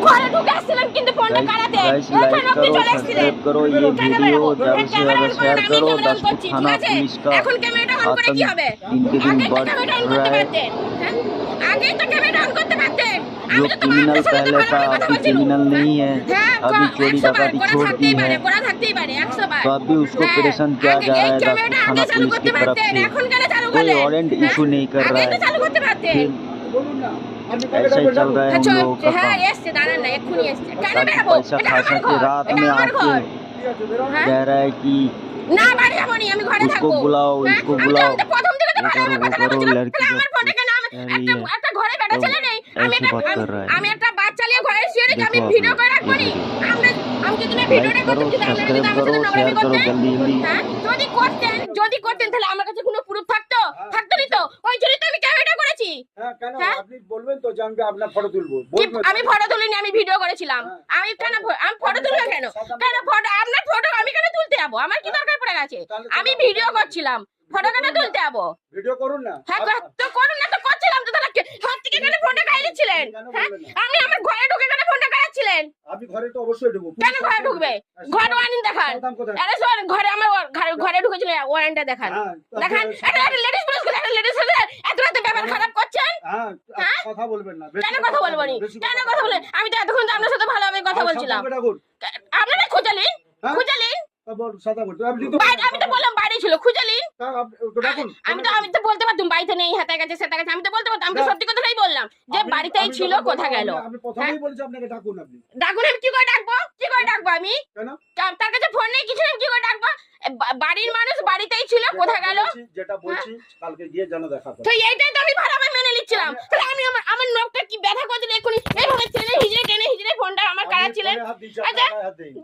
ঘরে ঢুকে আসছিলেন কিন্তু ফোনটা কারাতে এখানে আপনি চলে আসছিলেন करो ये वीडियो ज़्यादा से ज़्यादा शेयर करो। दासपुर थाना पुलिस का এখন ক্যামেরাটা অন করে কি হবে? दिन के दिन बढ़ ক্যামেরাটা অন रहा করতে है। পারতেন, হ্যাঁ আগে তো ক্যামেরাটা অন করতে পারতেন। जो क्रिमिनल पहले था अभी क्रिमिनल नहीं है, अभी चोरी डकैती छोड़ दी है, করা থাকতেই পারে 100 বার। तो अभी उसको परेशान किया जा रहा है दासपुर थाना पुलिस की तरफ से। এখন কেন চালু कोई করলেন? वारंट इशू नहीं कर रहा আগে তো है, চালু করতে পারতেন। ऐसा ही चल रहा है हम लोगों का হ্যাঁ काम। এসছে, দাঁড়ান না, এক্ষুনি এসছে। কেন ताकि বেরাবো? पैसा এটা खा আমার सके, ঘর, रात এটা में আমার आके ঘর। হ্যাঁ? कह रहा है कि না বাড়ি যাবো নি, আমি ঘরে उसको থাকবো। बुलाओ, হ্যাঁ? इसको আমি बुलाओ, তো প্রথম থেকে তো ये ভালো करो ভাবে वो কথা करो, বলছিলাম। लड़की তাহলে আমার जब ফোনে কেন একটা ঘরে বেটা ছেলে নেই? আমি ऐसे बात कर रहा है। আমি একটা বাচ্চা নিয়ে ঘরে শুয়ে রেখে আমি देखो ভিডিও आप করে রাখবো নি? আমি যদি না ভিডিওটা लाइक करो, করতাম, যদি আপনারা যদি सब्सक्राइब আমার करो, সাথে নোংরামি शेयर करो করতেন, जल्दी जल्दी। হ্যাঁ? যদি করতেন তাহলে আমার কাছে কোনো প্রুফ থাকতো নি তো। ওই জন্যই তো আমি ক্যামেরাটা করেছি। হ্যাঁ কেন হ্যাঁ? আপনি বলবেন তো যে আমি আপনার ফটো তুলবো কি- বলবেন আমি ফটো তুলিনি, আমি ভিডিও করেছিলাম। আমি ফটো তুলবো কেন? আপনার ফটো আমি কেন তুলতে যাবো? আমার কি দরকার পড়ে গেছে? আমি ভিডিও করছিলাম, ফটো কেন তুলতে যাবো? ভিডিও করুন না হ্যাঁ তো করুন না, তো করছিলাম তো। তাহলে হাত থেকে কেন ফোনটা খাই দিচ্ছিলেন? হ্যাঁ আপনি আমার ঘরে ঢুকে কেন ফোনটা খাইছিলেন? আপনি ঘরে তো অবশ্যই ঢুকবো কেন ঘরে ঢুকবে? ঘর ওয়ারেন্ট দেখান। আরে স্যার ঘরে আমার ঘরে ঢুকেছিল, ওয়ারেন্টটা দেখান। দেখান। একটা লেডিস পুলিশ একটা লেডিস এত রাতে ব্যবহার খারাপ করছেন। হ্যাঁ হ্যাঁ? কথা বলবেন না কেন কথা বলবো নি? কেন কথা বলেন? আমি তো এতক্ষণ তো আপনার সাথে ভালোভাবে কথা বলছিলাম। আপনারা খুঁজালিন, হ্যাঁ? খুঁজালিন। সাদা বলতে আপনি তো আমি তো বললাম বাড়ি ছিল, খুঁজালিন। ডাকুন আমি তো বলতে পারতাম বাড়িতে নেই, হাতে গেছে সেটা গেছে, আমি তো বলতে পারতাম। আমি তো সত্যি কথাটাই বললাম যে বাড়িতেই ছিল, কোথায় গেল। আমি প্রথমেই বলছি আপনাকে ডাকুন আপনি ডাকুন। আমি কি করে ডাকবো? কি করে ডাকবো আমি? কেন তার কাছে ফোন নেই, কিছু নেই, কি করে ডাকবো? বাড়ির মানুষ বাড়িতেই ছিল, কোথায় গেল? যেটা বলছি কালকে গিয়ে জানা দেখা করো তো এইটাই তো আমি ভালোভাবে মেনে নিচ্ছিলাম। তাহলে আমি আমার নখটা কি ব্যথা করছিল এক্ষুনি, এইভাবে টেনে হিজড়ে ফোনটা আমার কাড়াচ্ছিলেন। আচ্ছা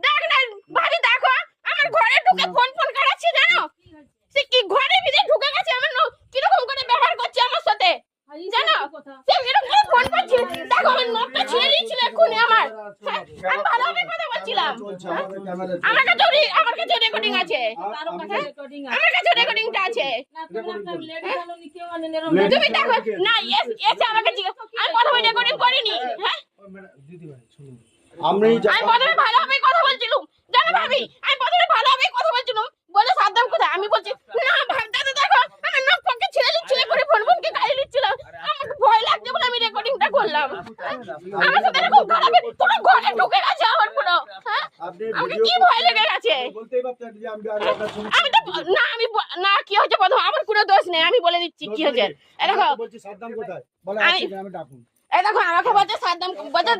দেখ না ভাবি, দেখো আমার ঘরে ঢুকে ফোন কাড়াচ্ছে, জানো সে কি ঘরে ভিতরে ঢুকে গেছে। আমার কিরকম করে ব্যবহার করছে আমার সাথে, জানো সে এরকম ফোন করছে। দেখো আমার নখটা ছিঁড়ে দিয়েছিল এক্ষুনি আমার। হ্যাঁ, আমি ভালোভাবে কথা বলছিলাম। আমার কাছে রেকর্ডিং আছে, আমার কাছে রেকর্ডিংটা আছে। তুমি দেখো না, এসে আমাকে আমি কথা বলে রেকর্ডিং করিনি। হ্যাঁ আমি আমি প্রথমে ভালোভাবে কথা বলছিলাম, জানো ভাবি, আমি প্রথমে ভালোভাবে কথা বলছিলাম। বলে সাদ্দাম কোথায়? আমি বলছি না দাদা দেখো আমার নখ পক্ষে ছেড়ে দিচ্ছিল, করে ফোনকে গায়ে দিচ্ছিলাম। আমাকে ভয় লাগছে বলে আমি রেকর্ডিংটা করলাম। আমার সাথে এরকম খারাপ পুরো ঘরে ঢুকে গেছে আমার পুরো। হ্যাঁ আমাকে কি ভয় লেগে গেছে? বলতেই পারতেন যে আমি আপনার শুনে আমি তো না কি হয়েছে প্রথম, আমার কোনো দোষ নেই, আমি বলে দিচ্ছি কি হয়েছে। দেখো বলছি সাদ্দাম কোথায় বলে আমি আমি ডাকুন দেখো আমাকে বলছে সাদ্দাম বলছে